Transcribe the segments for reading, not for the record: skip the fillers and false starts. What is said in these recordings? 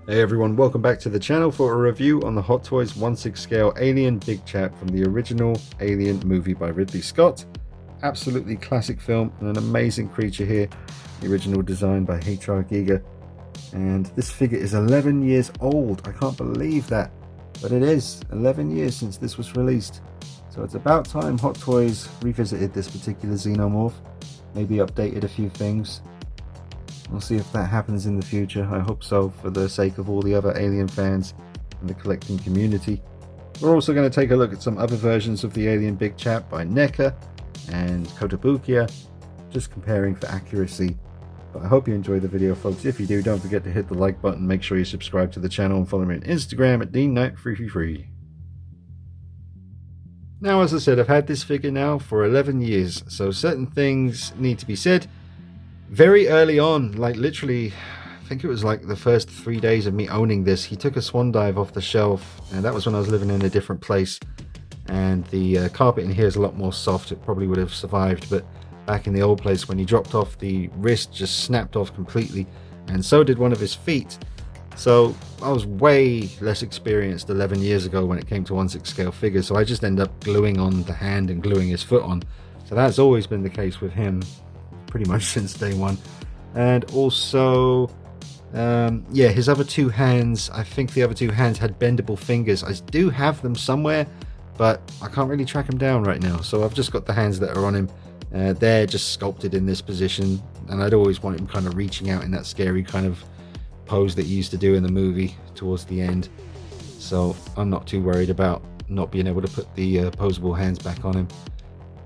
Hey everyone, welcome back to the channel for a review on the Hot Toys 1/6 scale Alien Big Chap from the original Alien movie by Ridley Scott. Absolutely classic film and an amazing creature here. The original design by H.R. Giger. And this figure is 11 years old. I can't believe that. But it is 11 years since this was released. So it's about time Hot Toys revisited this particular xenomorph. Maybe updated a few things. We'll see if that happens in the future. I hope so, for the sake of all the other Alien fans and the collecting community. We're also going to take a look at some other versions of the Alien Big Chap by NECA and Kotobukiya, just comparing for accuracy. But I hope you enjoy the video, folks. If you do, don't forget to hit the like button. Make sure you subscribe to the channel and follow me on Instagram at DeanKnight333. Now, as I said, I've had this figure now for 11 years, so certain things need to be said. Very early on, like literally, I think it was like the first 3 days of me owning this, he took a swan dive off the shelf, and that was when I was living in a different place. And the carpet in here is a lot more soft. It probably would have survived, but back in the old place, when he dropped off, the wrist just snapped off completely, and so did one of his feet. So I was way less experienced 11 years ago when it came to 1/6 scale figures, so I just ended up gluing on the hand and gluing his foot on. So that's always been the case with him, pretty much since day one. And also, yeah, his other two hands, I think the other two hands had bendable fingers. I do have them somewhere, but I can't really track them down right now. So I've just got the hands that are on him. They're just sculpted in this position, and I'd always want him kind of reaching out in that scary kind of pose that he used to do in the movie towards the end. So I'm not too worried about not being able to put the posable hands back on him.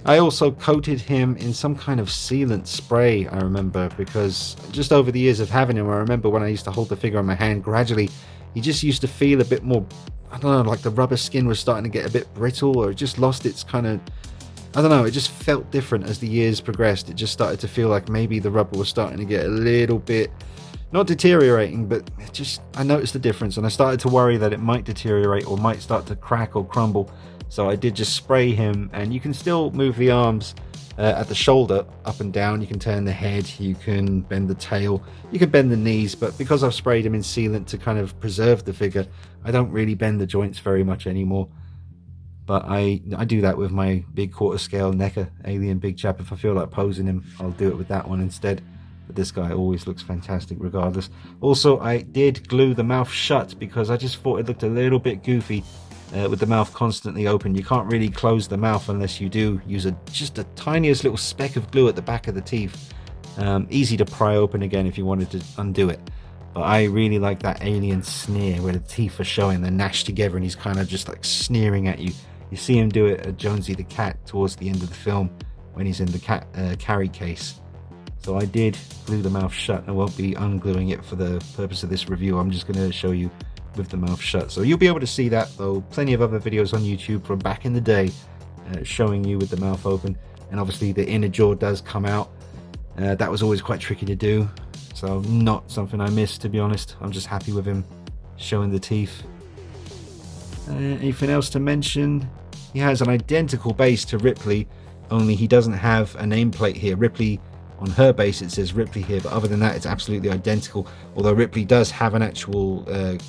I also coated him in some kind of sealant spray, I remember, because just over the years of having him, I remember when I used to hold the figure in my hand, gradually he just used to feel a bit more, I don't know, like the rubber skin was starting to get a bit brittle, or it just lost its kind of, I don't know, it just felt different as the years progressed. It just started to feel like maybe the rubber was starting to get a little bit, not deteriorating, but it just, I noticed the difference, and I started to worry that it might deteriorate or might start to crack or crumble. So I did just spray him, and you can still move the arms at the shoulder up and down. You can turn the head, you can bend the tail, you can bend the knees, but because I've sprayed him in sealant to kind of preserve the figure, I don't really bend the joints very much anymore. But I do that with my big quarter scale NECA Alien Big Chap. If I feel like posing him, I'll do it with that one instead. But this guy always looks fantastic regardless. Also, I did glue the mouth shut because I just thought it looked a little bit goofy. With the mouth constantly open. You can't really close the mouth unless you do use just the tiniest little speck of glue at the back of the teeth. Easy to pry open again if you wanted to undo it. But I really like that alien sneer where the teeth are showing, they're gnashed together, and he's kind of just like sneering at you. You see him do it at Jonesy the cat towards the end of the film when he's in the cat carry case. So I did glue the mouth shut. I won't be ungluing it for the purpose of this review. I'm just going to show you with the mouth shut, so you'll be able to see that, though plenty of other videos on YouTube from back in the day showing you with the mouth open. And obviously the inner jaw does come out. That was always quite tricky to do, so not something I miss, to be honest. I'm just happy with him showing the teeth. Anything else to mention? He has an identical base to Ripley, only he doesn't have a nameplate here. Ripley, on her base it says Ripley here, but other than that it's absolutely identical. Although Ripley does have an actual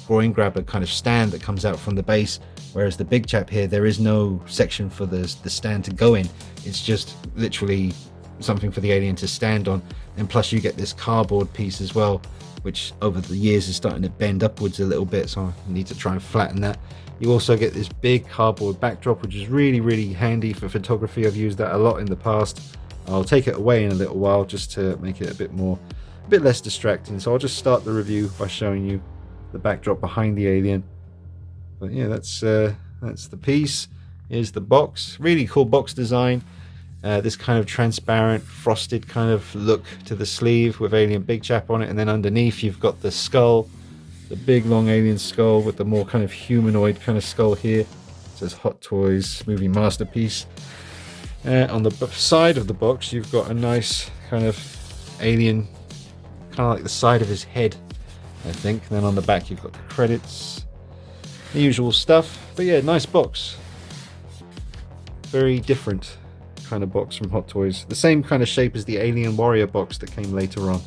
groin grabber kind of stand that comes out from the base, whereas the Big Chap here, there is no section for the stand to go in. It's just literally something for the alien to stand on. And plus you get this cardboard piece as well, which over the years is starting to bend upwards a little bit, so I need to try and flatten that. You also get this big cardboard backdrop, which is really handy for photography. I've used that a lot in the past. I'll take it away in a little while just to make it a bit less distracting. So I'll just start the review by showing you the backdrop behind the alien. But yeah, that's the piece. Here's the box. Really cool box design. This kind of transparent, frosted kind of look to the sleeve with Alien Big Chap on it, and then underneath you've got the skull, the big long alien skull with the more kind of humanoid kind of skull here. It says Hot Toys Movie Masterpiece. On the side of the box you've got a nice kind of alien, kind of like the side of his head, I think. And then on the back you've got the credits, the usual stuff. But yeah, nice box. Very different kind of box from Hot Toys. The same kind of shape as the Alien Warrior box that came later on.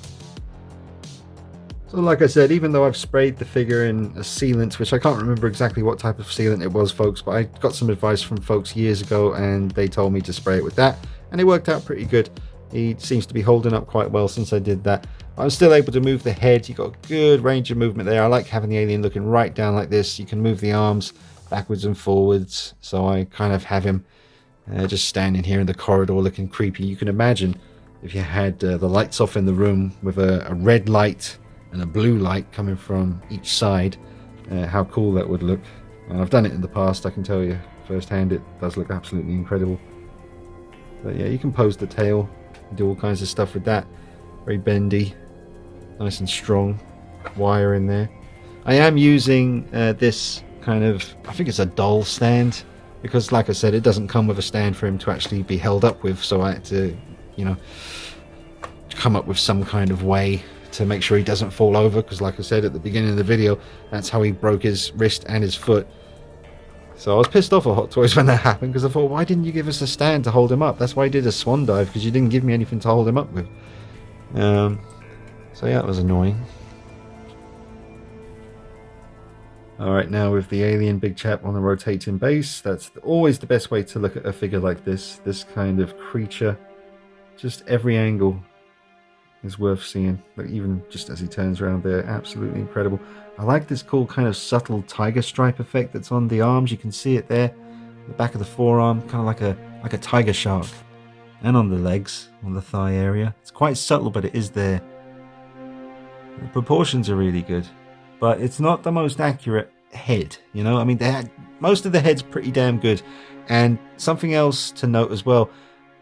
So like I said, even though I've sprayed the figure in a sealant, which I can't remember exactly what type of sealant it was, folks, but I got some advice from folks years ago and they told me to spray it with that, and it worked out pretty good. He seems to be holding up quite well since I did that. I'm still able to move the head. You've got a good range of movement there. I like having the alien looking right down like this. You can move the arms backwards and forwards, so I kind of have him just standing here in the corridor looking creepy. You can imagine if you had the lights off in the room with a red light and a blue light coming from each side, how cool that would look. And I've done it in the past, I can tell you firsthand, it does look absolutely incredible. But yeah, you can pose the tail, do all kinds of stuff with that. Very bendy, nice and strong, wire in there. I am using this kind of, I think it's a doll stand, because like I said, it doesn't come with a stand for him to actually be held up with, so I had to, you know, come up with some kind of way to make sure he doesn't fall over, because like I said at the beginning of the video, that's how he broke his wrist and his foot. So I was pissed off at Hot Toys when that happened, because I thought, why didn't you give us a stand to hold him up? That's why I did a swan dive, because you didn't give me anything to hold him up with. So yeah, that was annoying. Alright, now with the alien Big Chap on the rotating base, that's always the best way to look at a figure like this kind of creature. Just every angle is worth seeing, like even just as he turns around there, absolutely incredible. I like this cool kind of subtle tiger stripe effect that's on the arms. You can see it there, the back of the forearm, kind of like a tiger shark, and on the legs, on the thigh area. It's quite subtle, but it is there. The proportions are really good, but it's not the most accurate head, you know. I mean, most of the head's pretty damn good. And something else to note as well,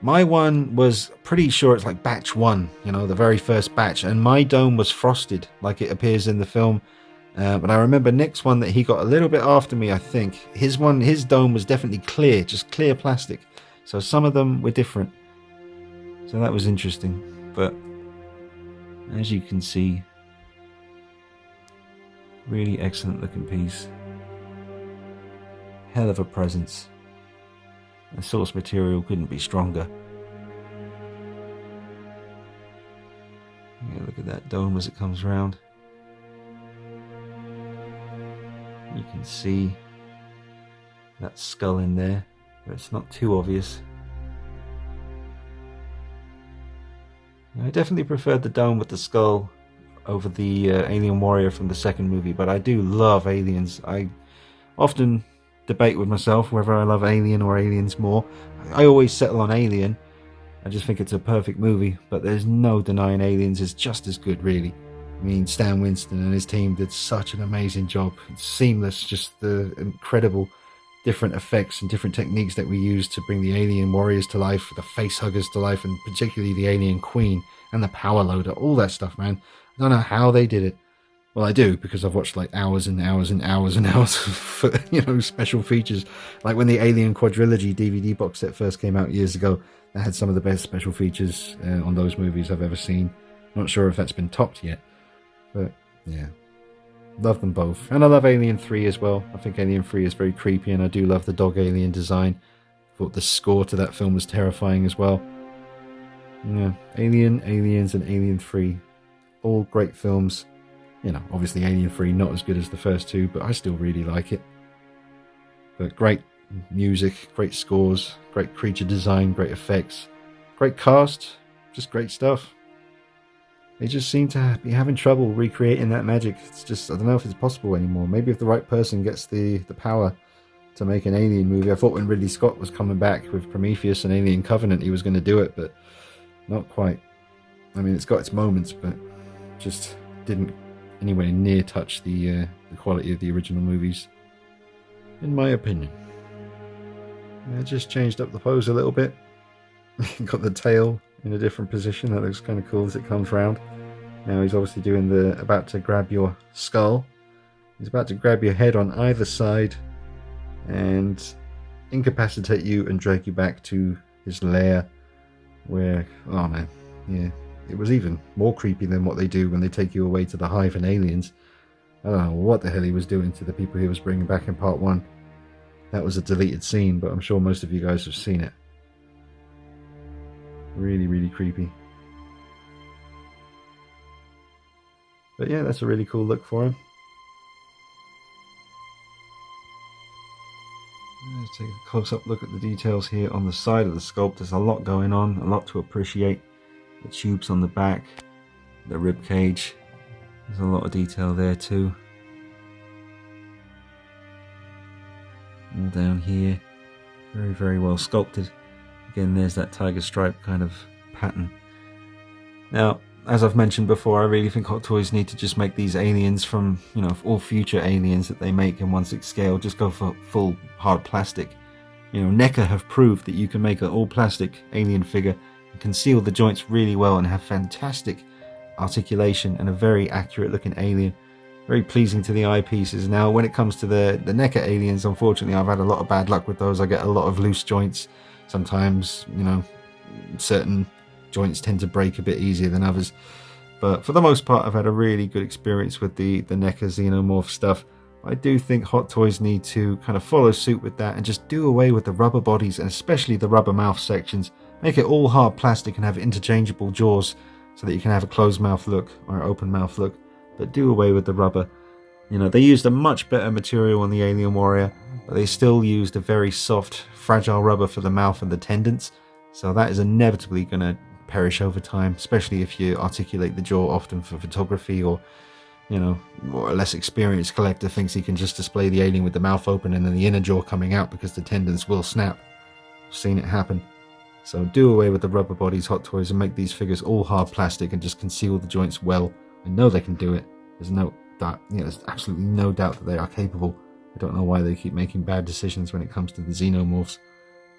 my one was pretty sure it's like batch 1, you know, the very first batch, and my dome was frosted like it appears in the film. But I remember Nick's one that he got a little bit after me, I think. His dome was definitely clear, just clear plastic. So some of them were different. So that was interesting. But as you can see, really excellent looking piece. Hell of a presence. The source material couldn't be stronger. Yeah, look at that dome as it comes around. You can see that skull in there, but it's not too obvious. I definitely preferred the dome with the skull over the alien warrior from the second movie, but I do love aliens. I often debate with myself whether I love Alien or Aliens more. I always settle on Alien. I just think it's a perfect movie, but there's no denying Aliens is just as good, really. I mean, Stan Winston and his team did such an amazing job. It's seamless, just the incredible different effects and different techniques that we use to bring the alien warriors to life, the face huggers to life, and particularly the alien queen and the power loader, all that stuff, man. I don't know how they did it. Well, I do, because I've watched like hours and hours and hours and hours for, you know, special features. Like when the Alien Quadrilogy DVD box set first came out years ago, that had some of the best special features on those movies I've ever seen. Not sure if that's been topped yet, but yeah. Love them both. And I love Alien 3 as well. I think Alien 3 is very creepy, and I do love the dog alien design. Thought the score to that film was terrifying as well. Yeah, Alien, Aliens, and Alien 3. All great films. You know, obviously Alien 3 not as good as the first two, but I still really like it. But great music, great scores, great creature design, great effects, great cast, just great stuff. They just seem to be having trouble recreating that magic. It's just, I don't know if it's possible anymore. Maybe if the right person gets the power to make an Alien movie. I thought when Ridley Scott was coming back with Prometheus and Alien Covenant, he was going to do it, but not quite. I mean, it's got its moments, but just didn't anywhere near touch the quality of the original movies, in my opinion. I just changed up the pose a little bit. Got the tail in a different position. That looks kind of cool as it comes round. Now he's obviously doing the about to grab your skull. He's about to grab your head on either side and incapacitate you and drag you back to his lair where, oh man, yeah, it was even more creepy than what they do when they take you away to the hive in Aliens. I don't know what the hell he was doing to the people he was bringing back in part 1. That was a deleted scene, but I'm sure most of you guys have seen it. Really, really creepy. But yeah, that's a really cool look for him. Let's take a close-up look at the details here on the side of the sculpt. There's a lot going on, a lot to appreciate. The tubes on the back, the rib cage. There's a lot of detail there too. All down here, very, very well sculpted. Again, there's that tiger stripe kind of pattern. Now, as I've mentioned before, I really think Hot Toys need to just make these aliens from, all future aliens that they make in 1/6 scale, just go for full hard plastic. NECA have proved that you can make an all plastic alien figure and conceal the joints really well and have fantastic articulation and a very accurate looking alien. Very pleasing to the eyepieces. Now, when it comes to the NECA aliens, unfortunately, I've had a lot of bad luck with those. I get a lot of loose joints. Sometimes, certain joints tend to break a bit easier than others, but for the most part I've had a really good experience with the NECA Xenomorph stuff. I do think Hot Toys need to kind of follow suit with that and just do away with the rubber bodies and especially the rubber mouth sections. Make it all hard plastic and have interchangeable jaws so that you can have a closed mouth look or an open mouth look, but do away with the rubber. They used a much better material on the Alien Warrior, but they still used a very soft, fragile rubber for the mouth and the tendons, so that is inevitably going to perish over time, especially if you articulate the jaw often for photography, or or a less experienced collector thinks he can just display the alien with the mouth open and then the inner jaw coming out because the tendons will snap. I've seen it happen. So do away with the rubber bodies, Hot Toys, and make these figures all hard plastic and just conceal the joints well. I know they can do it. There's no doubt, there's absolutely no doubt that they are capable. I don't know why they keep making bad decisions when it comes to the Xenomorphs,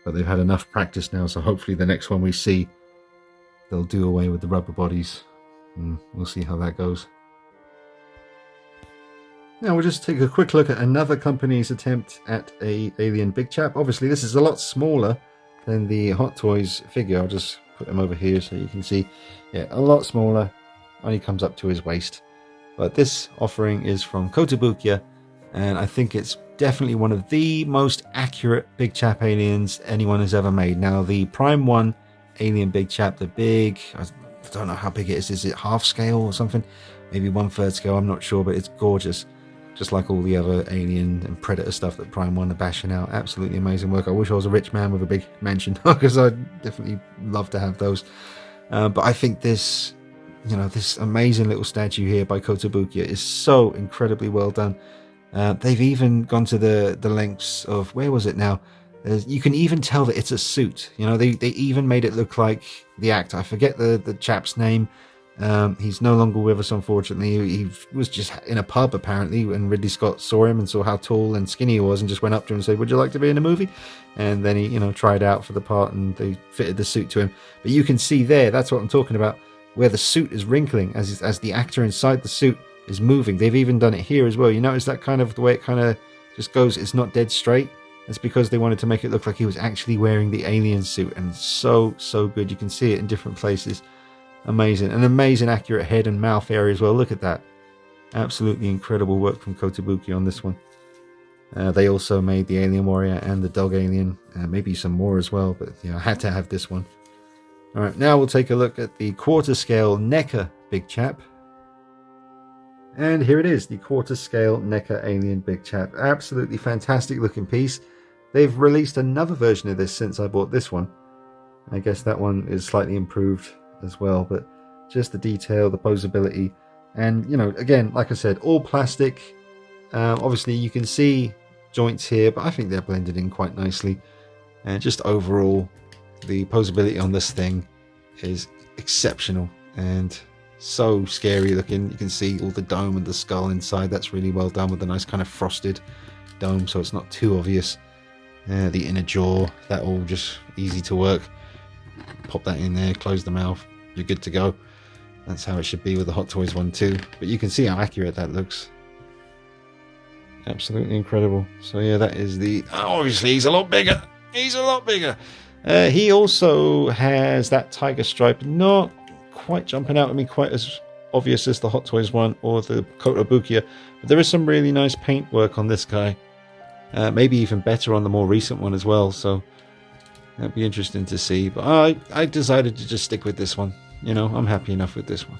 but they've had enough practice now, so hopefully the next one we see they'll do away with the rubber bodies. We'll see how that goes. Now we'll just take a quick look at another company's attempt at a alien Big Chap. Obviously this is a lot smaller than the Hot Toys figure. I'll just put him over here so you can see. Yeah, a lot smaller, only comes up to his waist. But this offering is from Kotobukiya, and I think it's definitely one of the most accurate Big Chap aliens anyone has ever made. Now the Prime 1 alien Big Chap, the big, I don't know how big it is it half scale or something, maybe 1/3 scale, I'm not sure, but it's gorgeous, just like all the other alien and predator stuff that Prime 1 are bashing out. Absolutely amazing work. I wish I was a rich man with a big mansion because I'd definitely love to have those, but I think this this amazing little statue here by Kotobukiya is so incredibly well done. They've even gone to the lengths of, where was it now? You can even tell that it's a suit. They even made it look like the actor. I forget the chap's name. He's no longer with us, unfortunately. He was just in a pub, apparently, when Ridley Scott saw him and saw how tall and skinny he was and just went up to him and said, "Would you like to be in a movie?" And then he, tried out for the part and they fitted the suit to him. But you can see there, that's what I'm talking about, where the suit is wrinkling as the actor inside the suit is moving. They've even done it here as well. You notice that kind of the way it kind of just goes, it's not dead straight. It's because they wanted to make it look like he was actually wearing the alien suit, and so good. You can see it in different places. Amazing. An amazing accurate head and mouth area as well. Look at that. Absolutely incredible work from Kotobukiya on this one. They also made the Alien Warrior and the Dog Alien, maybe some more as well, but I had to have this one. Alright, now we'll take a look at the quarter scale NECA Big Chap. And here it is, the quarter scale NECA Alien Big Chap. Absolutely fantastic looking piece. They've released another version of this since I bought this one. I guess that one is slightly improved as well, but just the detail, the posability, and again, like I said, all plastic. Obviously you can see joints here, but I think they're blended in quite nicely, and just overall the posability on this thing is exceptional and so scary looking. You can see all the dome and the skull inside. That's really well done with a nice kind of frosted dome, so it's not too obvious. The inner jaw, that all just easy to work. Pop that in there, close the mouth, you're good to go. That's how it should be with the Hot Toys one too, but you can see how accurate that looks. Absolutely incredible. So yeah, that is the, obviously he's a lot bigger. He also has that tiger stripe, not quite jumping out at me quite as obvious as the Hot Toys one or the Kotobukiya, but there is some really nice paint work on this guy. Maybe even better on the more recent one as well, so that'd be interesting to see. But I decided to just stick with this one. I'm happy enough with this one.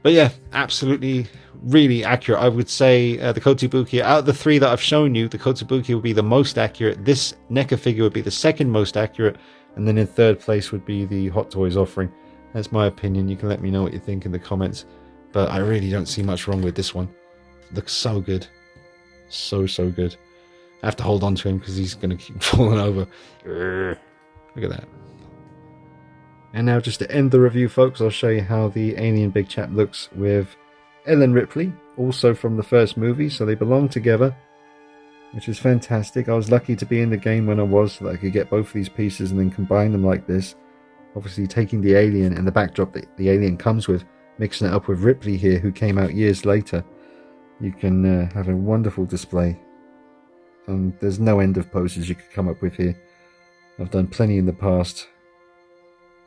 But yeah, absolutely, really accurate. I would say the Kotobuki, out of the three that I've shown you, the Kotobuki would be the most accurate. This NECA figure would be the second most accurate. And then in third place would be the Hot Toys offering. That's my opinion. You can let me know what you think in the comments. But I really don't see much wrong with this one. It looks so good. So good. I have to hold on to him because he's going to keep falling over. Look at that. And now just to end the review, folks, I'll show you how the alien Big Chap looks with Ellen Ripley, also from the first movie, so they belong together, which is fantastic. I was lucky to be in the game when I was, so that I could get both of these pieces and then combine them like this. Obviously taking the alien and the backdrop that the alien comes with, mixing it up with Ripley here, who came out years later, you can have a wonderful display. And there's no end of poses you could come up with here. I've done plenty in the past.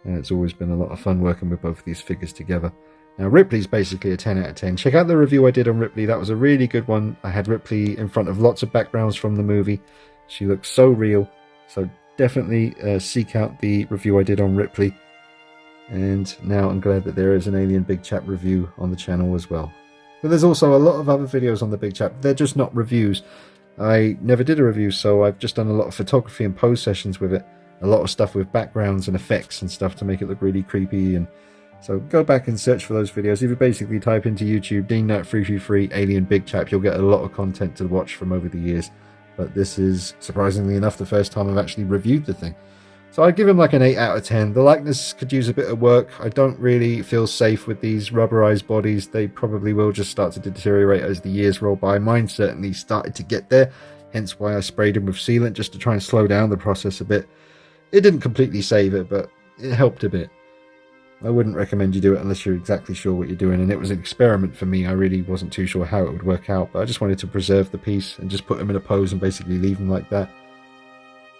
And it's always been a lot of fun working with both of these figures together. Now, Ripley's basically a 10 out of 10. Check out the review I did on Ripley. That was a really good one. I had Ripley in front of lots of backgrounds from the movie. She looks so real. So definitely seek out the review I did on Ripley. And now I'm glad that there is an Alien Big Chap review on the channel as well. But there's also a lot of other videos on the Big Chap. They're just not reviews. I never did a review, so I've just done a lot of photography and pose sessions with it. A lot of stuff with backgrounds and effects and stuff to make it look really creepy. And so go back and search for those videos. If you basically type into YouTube DeanKnight333 Alien Big Chap, you'll get a lot of content to watch from over the years. But this is, surprisingly enough, the first time I've actually reviewed the thing. So I'd give him like an 8 out of 10. The likeness could use a bit of work. I don't really feel safe with these rubberized bodies. They probably will just start to deteriorate as the years roll by. Mine certainly started to get there, hence why I sprayed them with sealant just to try and slow down the process a bit. It didn't completely save it, but it helped a bit. I wouldn't recommend you do it unless you're exactly sure what you're doing, and it was an experiment for me. I really wasn't too sure how it would work out, but I just wanted to preserve the piece and just put him in a pose and basically leave him like that.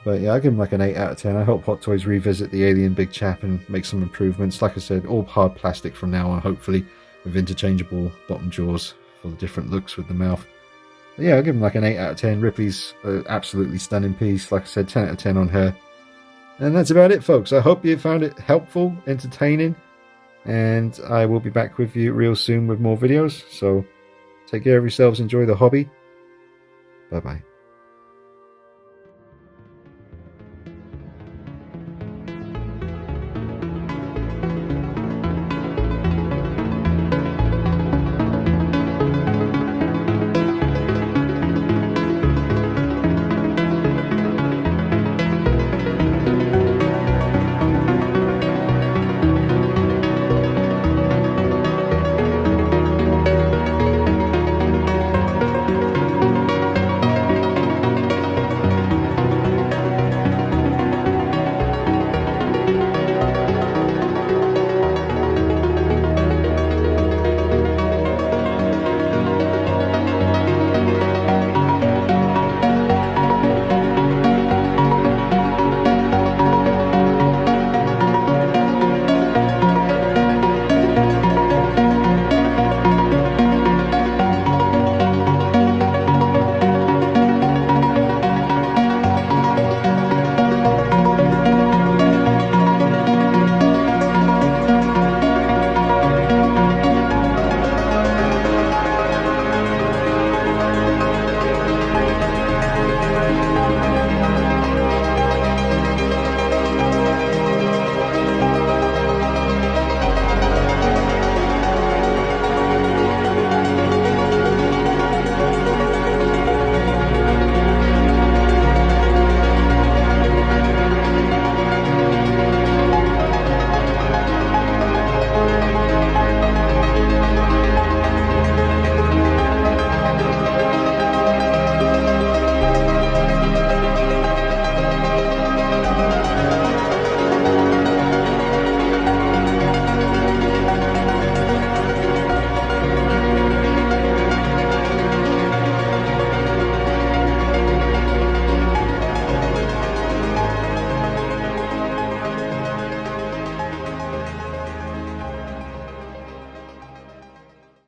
But yeah, I give him like an 8 out of 10. I hope Hot Toys revisit the Alien Big Chap and make some improvements. Like I said, all hard plastic from now on, hopefully, with interchangeable bottom jaws for the different looks with the mouth. But yeah, I'll give him like an 8 out of 10. Ripley's an absolutely stunning piece. Like I said, 10 out of 10 on her. And that's about it, folks. I hope you found it helpful, entertaining, and I will be back with you real soon with more videos. So take care of yourselves, enjoy the hobby. Bye-bye.